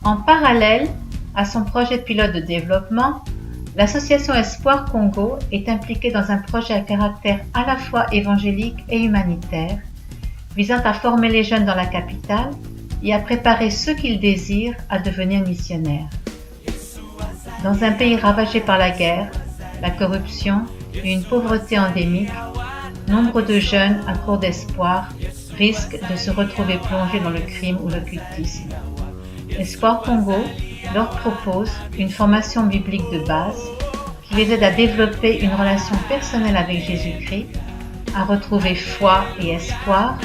En parallèle à son projet pilote de développement, l'association Espoir Congo est impliquée dans un projet à caractère à la fois évangélique et humanitaire, visant à former les jeunes dans la capitale et à préparer ceux qu'ils désirent à devenir missionnaires. Dans un pays ravagé par la guerre, la corruption et une pauvreté endémique, nombre de jeunes à court d'espoir risquent de se retrouver plongés dans le crime ou l'occultisme. Espoir Congo leur propose une formation biblique de base qui les aide à développer une relation personnelle avec Jésus-Christ, à retrouver foi et espoir,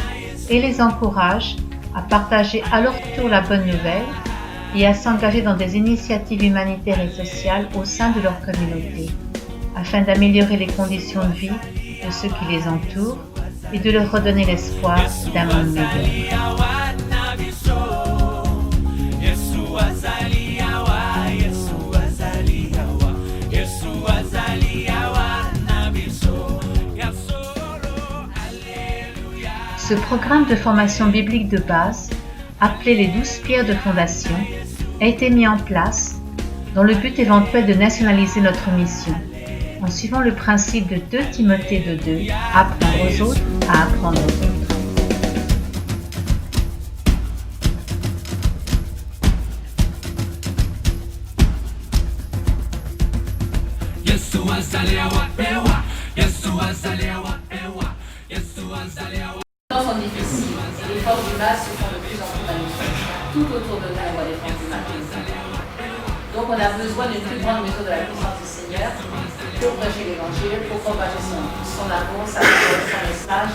et les encourage à partager à leur tour la bonne nouvelle et à s'engager dans des initiatives humanitaires et sociales au sein de leur communauté, afin d'améliorer les conditions de vie de ceux qui les entourent et de leur redonner l'espoir d'un monde meilleur. Ce programme de formation biblique de base, appelé les 12 pierres de fondation, a été mis en place dans le but éventuel de nationaliser notre mission, en suivant le principe de 2 Timothée 2:2, apprendre aux autres à apprendre aux autres. Sont difficiles et les forces du mal se font de plus en plus magnifiques. Tout autour de nous, on voit les forces du mal. Donc on a besoin d'une plus grande mesure de la puissance du Seigneur pour prêcher l'évangile, pour propager son amour, sa parole, son message.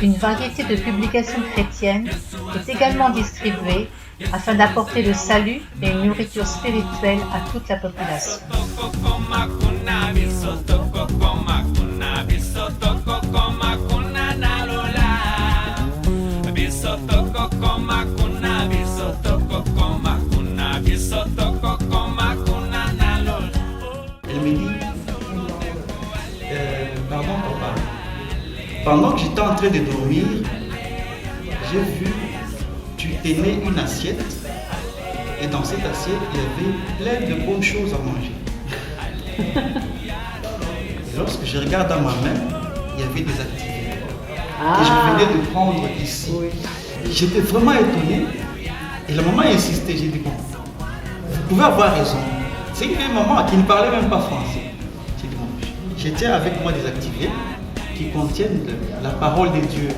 Une variété de publications chrétiennes est également distribuée afin d'apporter le salut et une nourriture spirituelle à toute la population. Elle me dit, pardon papa, pendant que j'étais en train de dormir, j'ai vu, tu tenais une assiette et dans cette assiette il y avait plein de bonnes choses à manger. Et lorsque je regarde dans ma main, il y avait des activités que je venais de prendre ici. J'étais vraiment étonné et la maman insistait, j'ai dit bon, vous pouvez avoir raison. C'est une maman qui ne parlait même pas français. J'ai dit bon, je tiens avec moi des activités qui contiennent la parole de Dieu.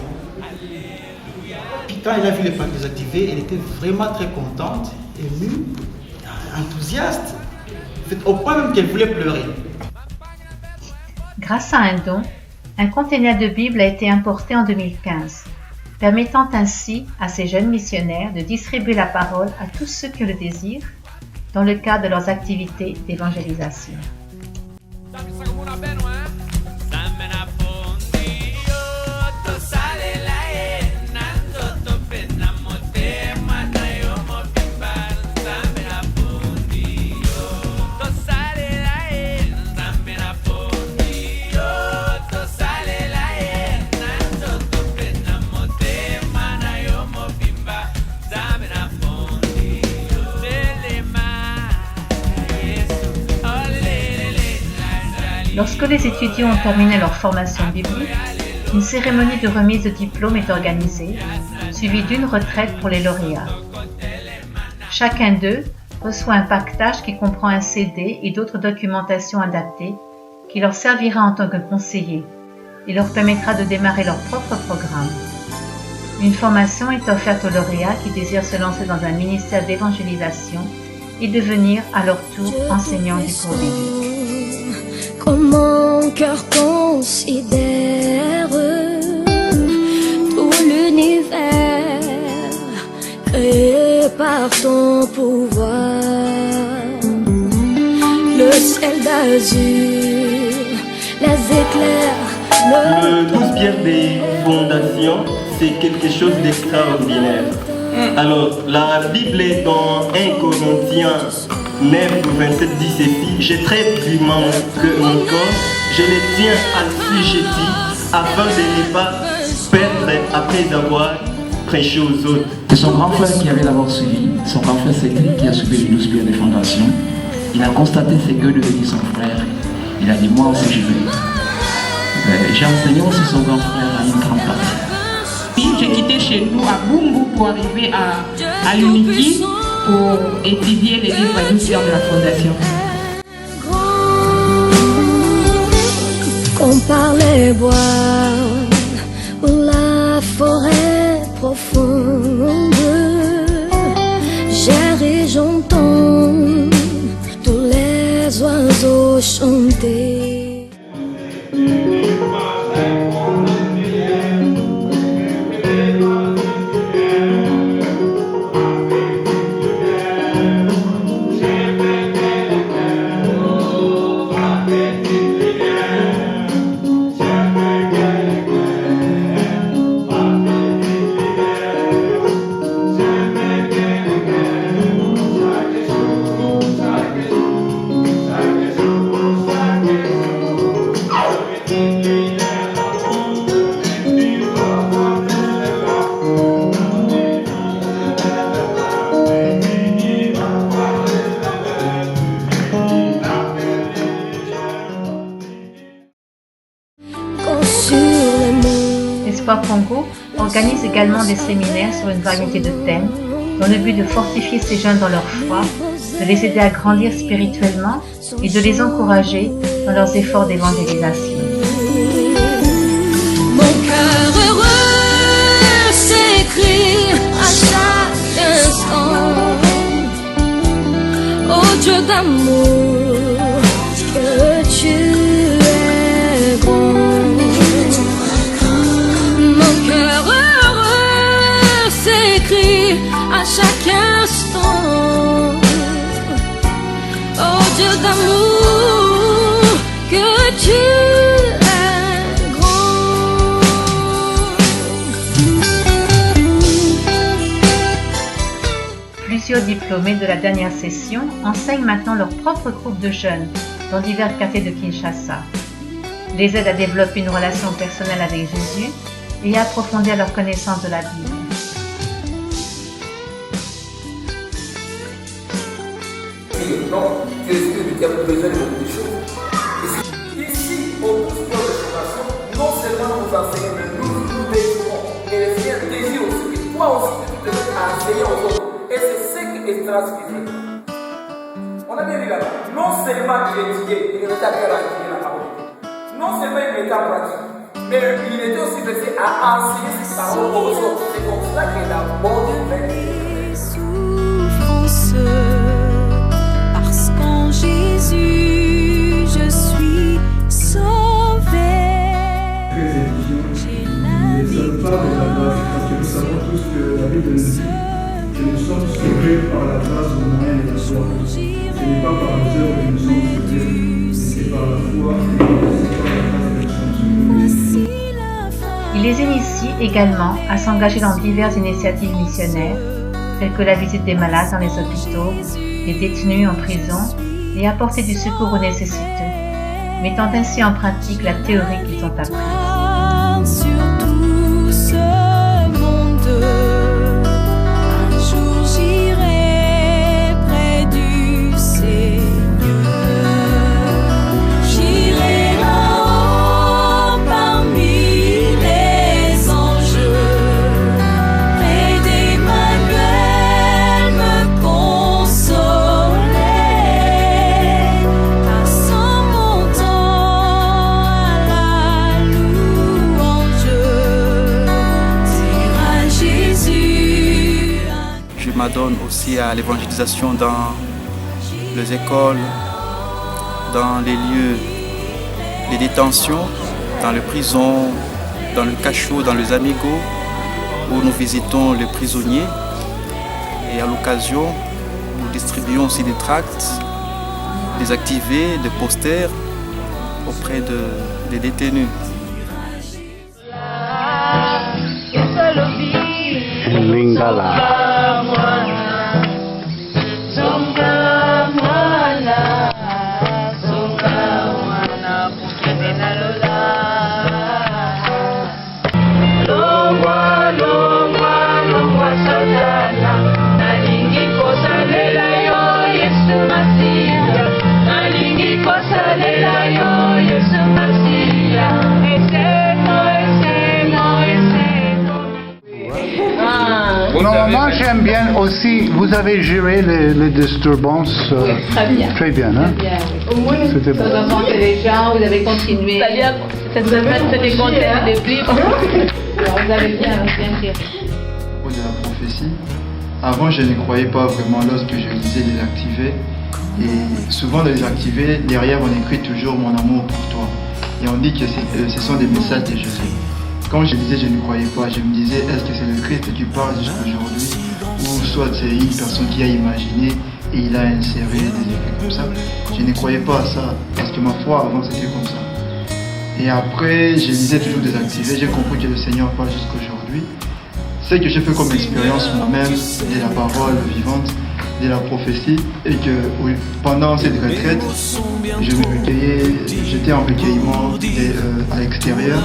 Puis quand elle a vu les activités, elle était vraiment très contente, émue, enthousiaste, au point même qu'elle voulait pleurer. Grâce à un don, un container de Bible a été importé en 2015, permettant ainsi à ces jeunes missionnaires de distribuer la parole à tous ceux qui le désirent dans le cadre de leurs activités d'évangélisation. Lorsque les étudiants ont terminé leur formation biblique, une cérémonie de remise de diplôme est organisée, suivie d'une retraite pour les lauréats. Chacun d'eux reçoit un paquetage qui comprend un CD et d'autres documentations adaptées qui leur servira en tant que conseiller et leur permettra de démarrer leur propre programme. Une formation est offerte aux lauréats qui désirent se lancer dans un ministère d'évangélisation et devenir à leur tour enseignants du cours biblique. Comme mon cœur considère tout l'univers créé par ton pouvoir, le ciel d'azur, les éclairs, Le 12 pierres des fondations, c'est quelque chose d'extraordinaire. Alors, la Bible est dans 1 Corinthiens 9, 27 dit ceci: j'ai très purement que mon corps, je le tiens assujetti afin de ne pas perdre après avoir prêcher aux autres. C'est son grand frère qui avait d'abord suivi, son grand frère Cédric qui a suivi les 12 pères des fondations. Il a constaté ce que devenait son frère. Il a dit moi aussi je vais. J'ai enseigné aussi son grand frère à une grande partie. J'ai quitté chez nous à Bumbu pour arriver à l'Unity pour étudier les livres éditions de la Fondation. Qu'on parlait bois ou la forêt profonde, j'erre et j'entends tous les oiseaux chanter. Espoir Congo organise également des séminaires sur une variété de thèmes dans le but de fortifier ces jeunes dans leur foi, de les aider à grandir spirituellement et de les encourager dans leurs efforts d'évangélisation. Mon cœur heureux s'écrit à chaque instant. Oh Dieu d'amour, que tu es bon. Mon cœur heureux s'écrit à chaque instant. Oh Dieu d'amour, que tu es grand. Plusieurs diplômés de la dernière session enseignent maintenant leur propre groupe de jeunes dans divers quartiers de Kinshasa. Les aident à développer une relation personnelle avec Jésus et à approfondir leur connaissance de la Bible. Non, tu es sûr qu'il y a besoin de beaucoup de choses. Ici, au cours de formation, non seulement nous enseignons, mais nous désirons. Et le Seigneur désire aussi que toi aussi tu te mettes à enseigner aux autres. Et c'est ce qui est transféré. On a bien vu là-bas. Non seulement il étudiait, il était à faire étudier la parole. Non seulement il mettait en pratique, mais il était aussi pressé à enseigner ses paroles aux autres. C'est comme ça que la bonne nouvelle. Souffrance. Parce qu'en Jésus, je suis sauvé. Très édifiant. Mais ça ne parle de la grâce, parce que nous savons tous que la Bible nous dit que nous sommes sauvés par la grâce au moyen de la foi. Ce n'est pas par les œuvres que nous sommes sauvés, mais c'est par la foi et c'est par la grâce que nous sommes sauvés. Il les initie également à s'engager dans diverses initiatives missionnaires, telles que la visite des malades dans les hôpitaux, des détenus en prison et apporter du secours aux nécessiteux, mettant ainsi en pratique la théorie qu'ils ont apprise. Sur tout ce monde, un jour j'irai près du Seigneur. J'irai là-haut parmi les anges, près d'Emmanuel me consoler, passant mon temps à la louange, dire à Jésus. Je m'adonne aussi à l'évangélisation dans les écoles, dans les lieux de détention, dans les prisons, dans le cachot, dans les amigos, où nous visitons les prisonniers. Et à l'occasion, nous distribuons aussi des tracts, des activés, des posters auprès des détenus. Lingala. Longwa, longwa. moi j'aime bien aussi, vous avez géré les disturbances Très bien. très bien. Hein? Très bien, oui. Au moins, C'était vous bon. avez rencontré les gens, vous avez continué. C'est-à-dire, cette semaine, c'était contexte des plus. Alors, vous avez bien géré. De la prophétie. Avant, je ne croyais pas vraiment lorsque je lisais les activés. Et souvent, dans les activés, derrière, on écrit toujours mon amour pour toi. Et on dit que ce sont des messages de Jésus. Quand je lisais, je ne croyais pas. Je me disais, est-ce que c'est le Christ que tu parles jusqu'à aujourd'hui? Ou soit c'est une personne qui a imaginé et il a inséré des écrits comme ça. Je ne croyais pas à ça, parce que ma foi avant c'était comme ça. Et après, je lisais toujours des activés, j'ai compris que le Seigneur parle jusqu'à aujourd'hui. Ce que j'ai fait comme expérience moi-même de la parole vivante, de la prophétie, et que pendant cette retraite, j'étais en recueillement à l'extérieur.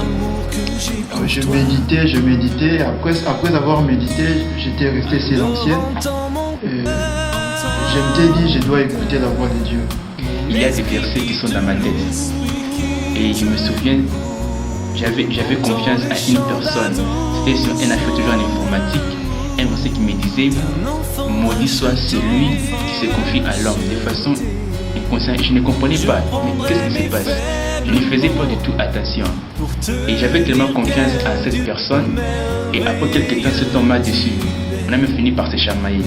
Je méditais. Après avoir médité, j'étais resté silencieux. Je m'étais dit, je dois écouter la voix de Dieu. Il y a des versets qui sont dans ma tête. Et je me souviens, j'avais confiance à une personne. C'était sur un affaire toujours en informatique. Un verset qui me disait, maudit soit celui qui se confie à l'homme. De façon inconsciente, je ne comprenais pas. Mais qu'est-ce qui se passe? Je ne faisais pas du tout attention. Et j'avais tellement confiance à cette personne. Et après quelques temps, cet homme m'a déçu. On a même fini par se chamailler.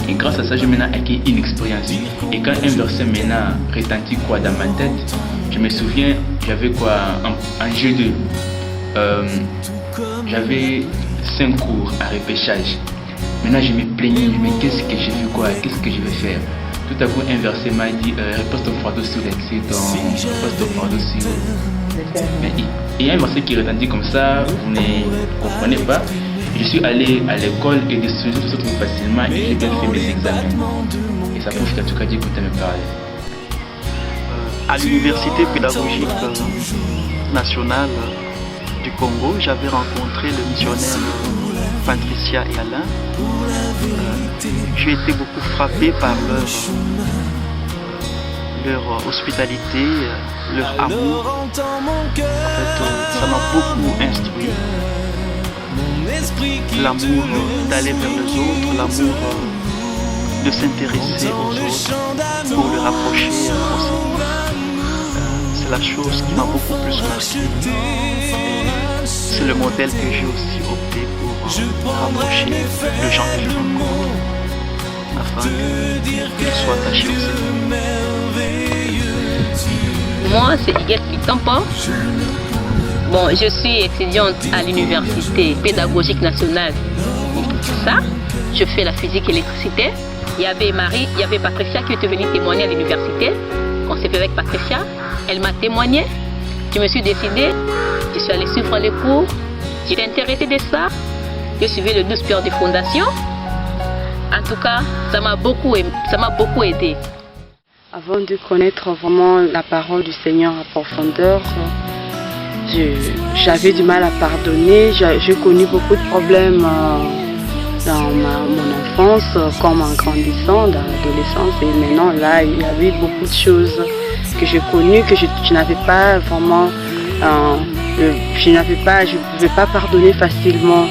Et grâce à ça, j'ai maintenant acquis une expérience. Et quand un verset maintenant retentit dans ma tête, je me souviens, j'avais un jeu de... j'avais 5 cours à repêchage. Maintenant, je me plaignais, mais qu'est-ce que j'ai fait qu'est-ce que je vais faire? Tout à coup, un verset m'a dit, repose ton fardeau sur l'accident, repose ton fardeau sur... Mais il y a un verset qui retentit comme ça, vous ne comprenez pas. Je suis allé à l'école et des sujets se trouvent facilement et j'ai bien fait mes examens. Et ça prouve qu'en tout cas Dieu peut me parler. À l'université pédagogique nationale du Congo, j'avais rencontré le missionnaire Patricia et Alain. J'ai été beaucoup frappé par leur hospitalité, leur amour. En fait, ça m'a beaucoup instruit. L'amour d'aller vers les autres, l'amour de s'intéresser aux autres pour le rapprocher au Seigneur. C'est la chose qui m'a beaucoup plus marqué. C'est le modèle que j'ai aussi opté pour rapprocher les gens que je rencontre afin qu'ils soient attachés au Seigneur. Moi, c'est Iguette Pitampa. Bon, je suis étudiante à l'université pédagogique nationale. Ça, je fais la physique et l'électricité. Il y avait Marie, il y avait Patricia qui était venue témoigner à l'université. On s'est fait avec Patricia. Elle m'a témoigné. Je me suis décidée. Je suis allée suivre les cours. J'étais intéressée de ça. J'ai suivi le 12 pierres de fondation. En tout cas, ça m'a beaucoup aidé. Avant de connaître vraiment la parole du Seigneur en profondeur, j'avais du mal à pardonner. J'ai connu beaucoup de problèmes dans mon enfance, comme en grandissant, dans l'adolescence. Et maintenant, là, il y avait beaucoup de choses que j'ai connues, que je n'avais pas vraiment... je ne pouvais pas pardonner facilement.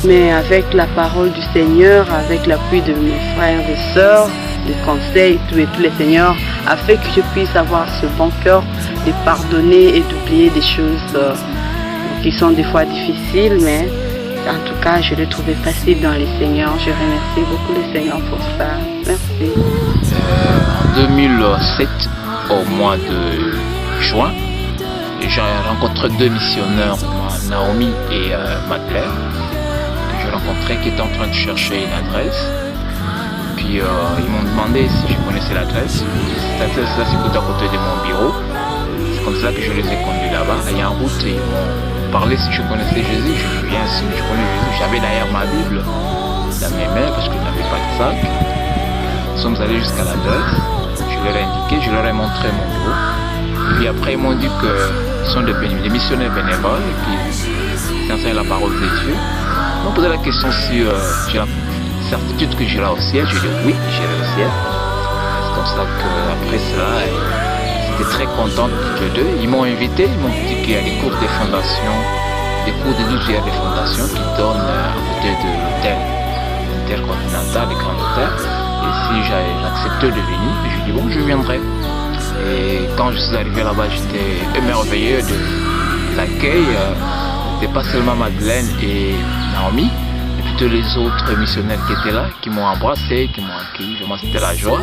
Mais avec la parole du Seigneur, avec l'appui de mes frères et sœurs, des conseils, tout le Seigneur a fait que je puisse avoir ce bon cœur de pardonner et d'oublier des choses qui sont des fois difficiles, mais en tout cas, je l'ai trouvé facile dans le Seigneur. Je remercie beaucoup le Seigneur pour ça. Merci. En 2007, au mois de juin, j'ai rencontré 2 missionnaires, Naomi et Madeleine. J'ai rencontré qui étaient en train de chercher une adresse. Puis ils m'ont demandé si je connaissais l'adresse. Cette adresse-là, c'est tout à côté de mon bureau. C'est comme ça que je les ai conduits là-bas. Et en route, ils m'ont parlé si je connaissais Jésus. Je dis bien sûr, je connais Jésus. J'avais d'ailleurs ma Bible dans mes mains parce que je n'avais pas de sac. Nous sommes allés jusqu'à l'adresse. Je leur ai indiqué, je leur ai montré mon bureau. Puis après, ils m'ont dit qu'ils sont des missionnaires bénévoles et puis ils enseignent la parole de Dieu. Ils m'ont posé la question si j'ai la certitude que j'irai au ciel. Je dis oui, j'irai au ciel. C'est comme ça qu'après cela, j'étais très content tous les deux. Ils m'ont invité, ils m'ont dit qu'il y a des cours de fondation des cours de 12 heures de fondation qui donnent à côté de l'hôtel intercontinental, le Grand Hôtel. Et si j'acceptais de venir, je dis bon, je viendrai. Et quand je suis arrivé là-bas, j'étais émerveillé de l'accueil. C'était pas seulement Madeleine et Naomi, mais plutôt les autres missionnaires qui étaient là, qui m'ont embrassé, qui m'ont accueilli. Vraiment, c'était la joie.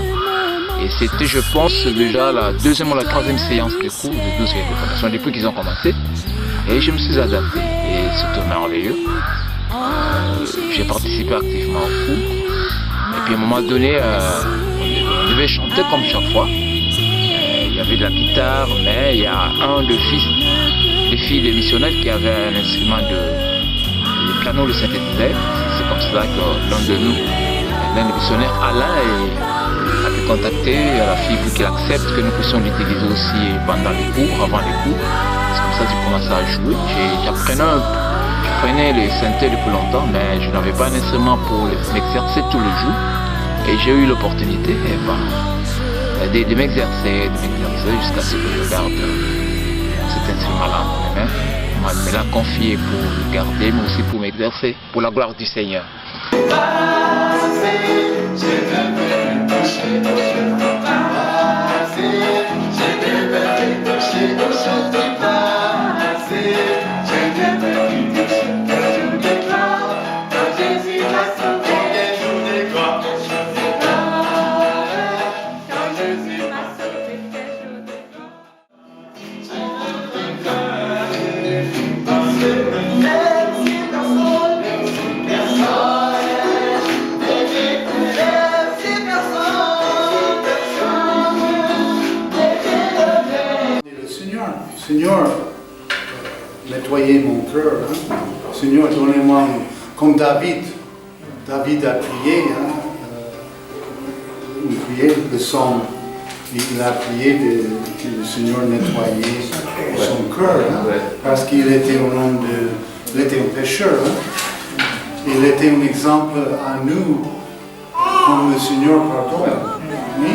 Et c'était, je pense, déjà la deuxième ou la troisième séance de cours de 12 heures de fondation depuis qu'ils ont commencé. Et je me suis adapté. Et c'était merveilleux. J'ai participé activement au cours. Et puis à un moment donné, on devait chanter comme chaque fois. Il y avait de la guitare, mais il y a un des filles des missionnaires qui avait un instrument de piano de synthétiseur. C'est comme ça que l'un de nous, l'un des missionnaires, Alain, a pu contacter la fille pour qu'elle accepte que nous puissions l'utiliser aussi pendant les cours, avant les cours. C'est comme ça que j'ai commencé à jouer. J'apprenais les synthés depuis longtemps, mais je n'avais pas nécessairement pour m'exercer tous les jours. Et j'ai eu l'opportunité de m'exercer jusqu'à ce que je garde cet instrument-là en moi-même. On me l'a confié pour le garder, mais aussi pour m'exercer, pour la gloire du Seigneur. Seigneur, nettoyez mon cœur. Hein. Seigneur, donnez-moi, comme David. David a prié, une prière, le psaume. Il a prié que le Seigneur nettoyait son cœur, parce qu'il était il était un pécheur. Hein. Il était un exemple à nous, comme le Seigneur pardonne. Oui.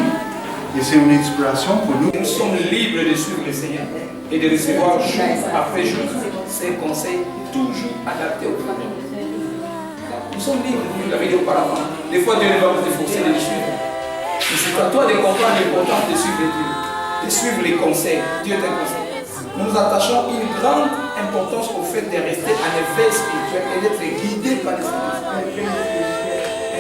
Et c'est une inspiration pour nous. Nous sommes libres de suivre le Seigneur et de recevoir jour après jour ses conseils toujours adaptés aux familles. Nous sommes libres, nous l'avons dit auparavant. Des fois, Dieu va nous forcer de le suivre. Mais c'est à toi de comprendre l'importance de suivre Dieu, de suivre les conseils. Dieu te conseille. Nous attachons une grande importance au fait de rester en éveil spirituel et d'être guidé par le Seigneur.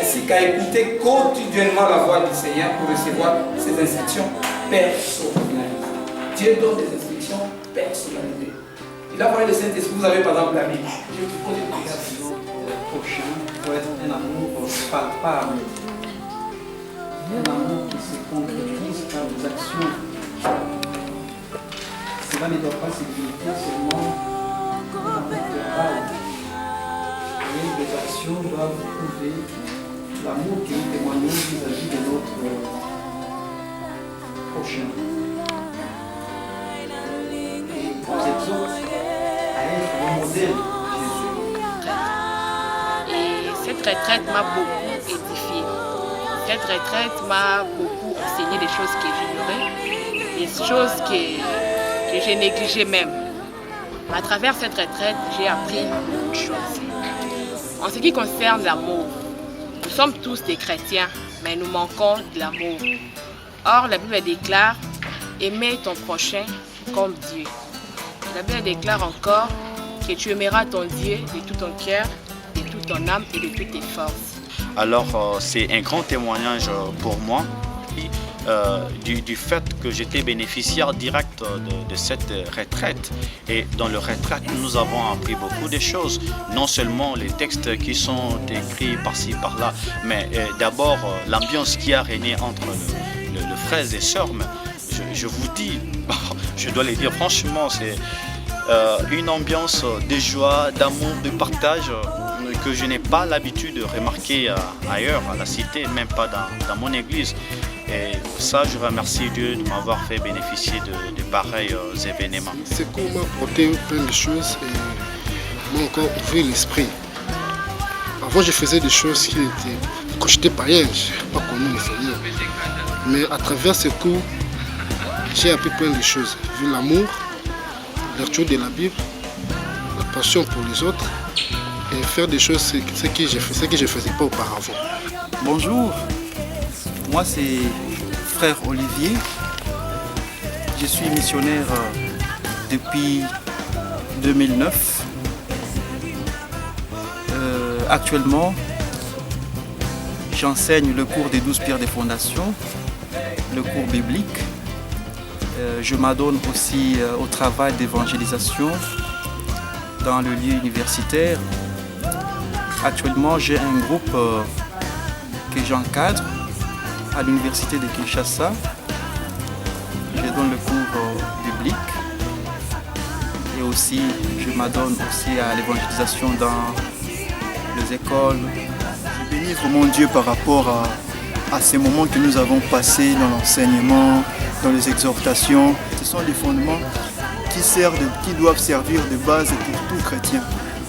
Ainsi qu'à écouter quotidiennement la voix du Seigneur pour recevoir ses instructions personnalisées. Dieu donne des instructions personnalisées. Il a parlé de Saint-Esprit, vous avez par exemple la Bible. Je vous pose une question. Prochain doit être un amour palpable, un amour qui se concrétise par des actions. Cela ne doit pas se limiter seulement à un verbal. Et les actions doivent prouver l'amour que nous témoignons vis-à-vis de notre prochain. Et nous exhorte à être le modèle de Jésus. Et cette retraite m'a beaucoup édifié. Cette retraite m'a beaucoup enseigné des choses que j'ignorais, des choses que j'ai négligées même. À travers cette retraite, j'ai appris beaucoup de choses. En ce qui concerne l'amour, nous sommes tous des chrétiens, mais nous manquons de l'amour. Or, la Bible déclare « Aimer ton prochain comme Dieu ». La Bible déclare encore que tu aimeras ton Dieu de tout ton cœur, de toute ton âme et de toutes tes forces. Alors, c'est un grand témoignage pour moi du fait que j'étais bénéficiaire direct de cette retraite. Et dans le retraite, nous avons appris beaucoup de choses. Non seulement les textes qui sont écrits par-ci, par-là, mais d'abord l'ambiance qui a régné entre le frères et sœurs. Je vous dis, je dois le dire franchement, c'est une ambiance de joie, d'amour, de partage que je n'ai pas l'habitude de remarquer ailleurs, à la cité, même pas dans mon église. Et ça, je remercie Dieu de m'avoir fait bénéficier de pareils événements. Ce cours m'a apporté plein de choses et m'a encore ouvert l'esprit. Avant, je faisais des choses qui étaient... Quand j'étais païen, je n'ai pas connu le Seigneur. Mais à travers ce cours, j'ai appris plein de choses. Vu l'amour, la lecture de la Bible, la compassion pour les autres et faire des choses ce que je ne faisais pas auparavant. Bonjour, moi c'est frère Olivier. Je suis missionnaire depuis 2009. Actuellement, j'enseigne le cours des 12 pierres des fondations, le cours biblique. Je m'adonne aussi au travail d'évangélisation dans le lieu universitaire. Actuellement, j'ai un groupe que j'encadre à l'université de Kinshasa. Je donne le cours biblique et aussi je m'adonne aussi à l'évangélisation dans les écoles. Je bénis vraiment Dieu par rapport à ces moments que nous avons passés dans l'enseignement, dans les exhortations. Ce sont des fondements qui doivent servir de base pour tout chrétien.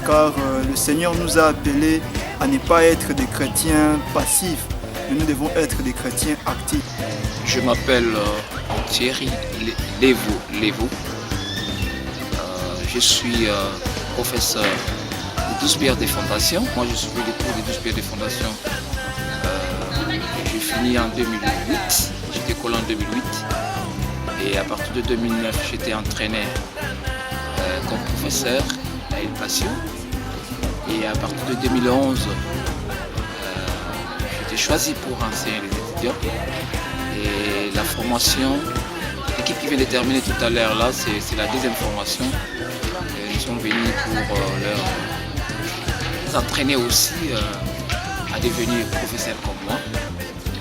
Car le Seigneur nous a appelés à ne pas être des chrétiens passifs, mais nous devons être des chrétiens actifs. Je m'appelle Thierry Lévaux. Je suis professeur des 12 pierres des fondations. Moi, je suis les cours des 12 pierres des fondations. J'ai fini en 2008. J'étais collé en 2008. Et à partir de 2009, j'étais entraîné comme professeur à El Patio. Et à partir de 2011, j'étais choisi pour enseigner les étudiants. Et la formation, l'équipe qui vient de terminer tout à l'heure là, c'est la deuxième formation. Et ils sont venus pour les entraîner aussi à devenir professeurs comme moi,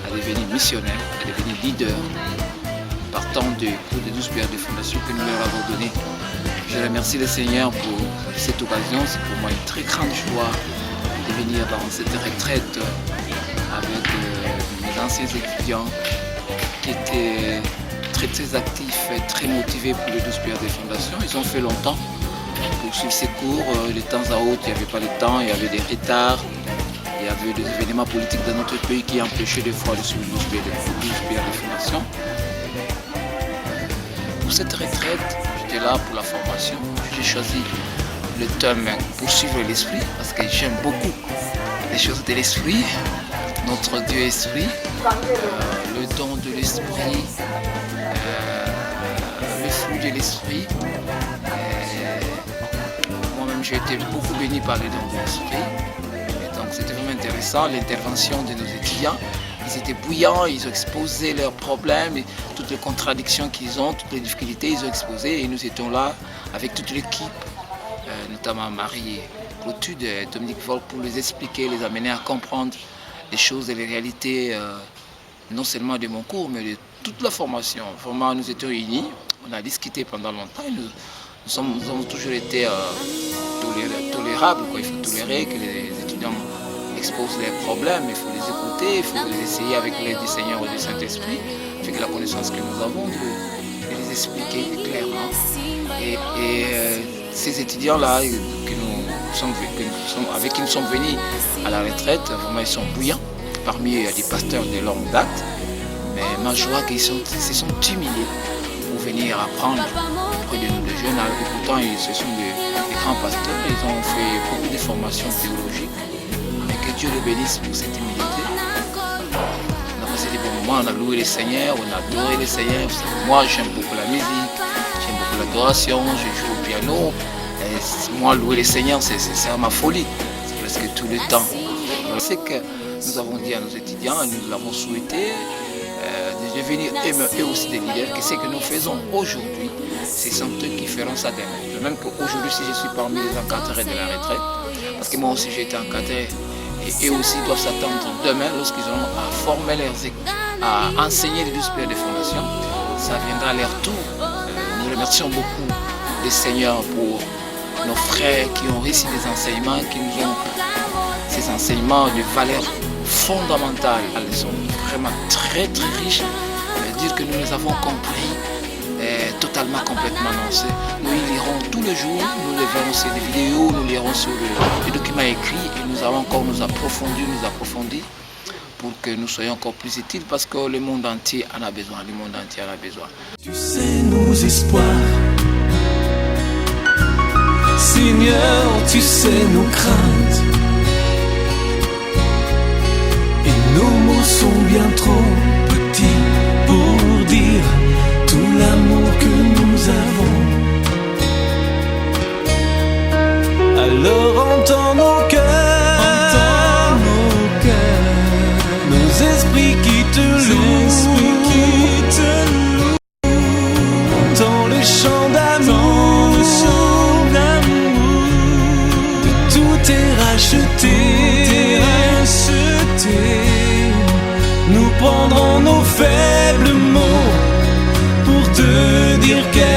à devenir missionnaires, à devenir leaders, partant du cours des 12 pierres de fondation que nous leur avons donné. Je remercie le Seigneur pour cette occasion. C'est pour moi une très grande joie de venir dans cette retraite avec mes anciens étudiants qui étaient très actifs et très motivés pour les 12 pierres des fondations. Ils ont fait longtemps pour suivre ces cours. De temps à autre, il n'y avait pas de temps, il y avait des retards. Il y avait des événements politiques dans notre pays qui empêchaient des fois de suivre les 12 pierres des fondations. Pour cette retraite, j'étais là pour la formation. J'ai choisi le thème poursuivre l'esprit parce que j'aime beaucoup les choses de l'esprit. Notre Dieu esprit, le don de l'esprit, le fruit de l'esprit. Moi-même, j'ai été beaucoup béni par les dons de l'esprit. Et donc, c'était vraiment intéressant l'intervention de nos étudiants. Ils étaient bouillants, ils ont exposé leurs problèmes, et toutes les contradictions qu'ils ont, toutes les difficultés, ils ont exposé. Et nous étions là avec toute l'équipe, notamment Marie Clotude et Dominique Vol, pour les expliquer, les amener à comprendre les choses et les réalités, non seulement de mon cours, mais de toute la formation. Vraiment, nous étions unis, on a discuté pendant longtemps. Nous avons toujours été tolérables. Il faut tolérer que les étudiants exposent leurs problèmes, il faut les écouter, il faut les essayer avec l'aide du Seigneur et du Saint-Esprit, avec la connaissance que nous avons, de les expliquer clairement. Et ces étudiants-là avec qui nous sommes venus à la retraite, vraiment ils sont bouillants. Parmi eux, il y a des pasteurs de longue date, mais ma joie qu'ils se sont humiliés pour venir apprendre auprès de nous, de jeunes. Et pourtant, ce sont des grands pasteurs, ils ont fait beaucoup de formations théologiques. Mais que Dieu les bénisse pour cette humilité. On a passé des bons moments, on a loué le Seigneur, on a adoré le Seigneur. Moi, j'aime beaucoup la musique, j'aime beaucoup l'adoration, je joue au piano. Et moi, louer le Seigneur, c'est ma folie. C'est presque tout le temps. C'est que nous avons dit à nos étudiants, et nous l'avons souhaité, de devenir eux aussi des leaders, que ce que nous faisons aujourd'hui, ce sont eux qui feront ça demain. De même qu'aujourd'hui, si je suis parmi les encadrés de la retraite, parce que moi aussi j'ai été encadré, et eux aussi doivent s'attendre demain, lorsqu'ils auront à former leurs équipes, à enseigner les 12 pierres de fondation, ça viendra à leur tour. Nous remercions beaucoup le Seigneur pour nos frères qui ont reçu des enseignements, qui nous ont ces enseignements de valeurs fondamentales. Elles sont vraiment très riches. Dire que nous les avons compris totalement, complètement lancés. Nous y lirons tous les jours, nous les verrons sur des vidéos, nous lirons sur les documents écrits et nous allons encore nous approfondir pour que nous soyons encore plus utiles parce que le monde entier en a besoin, Tu sais nos espoirs, Seigneur, tu sais nos craintes. Et nos mots sont bien trop petits pour dire tout l'amour que nous avons. Alors entends nos cœurs, nos esprits qui te louent, entends le chant d'amour, de tout est racheté. Nous prendrons nos faibles mots pour te dire qu'elle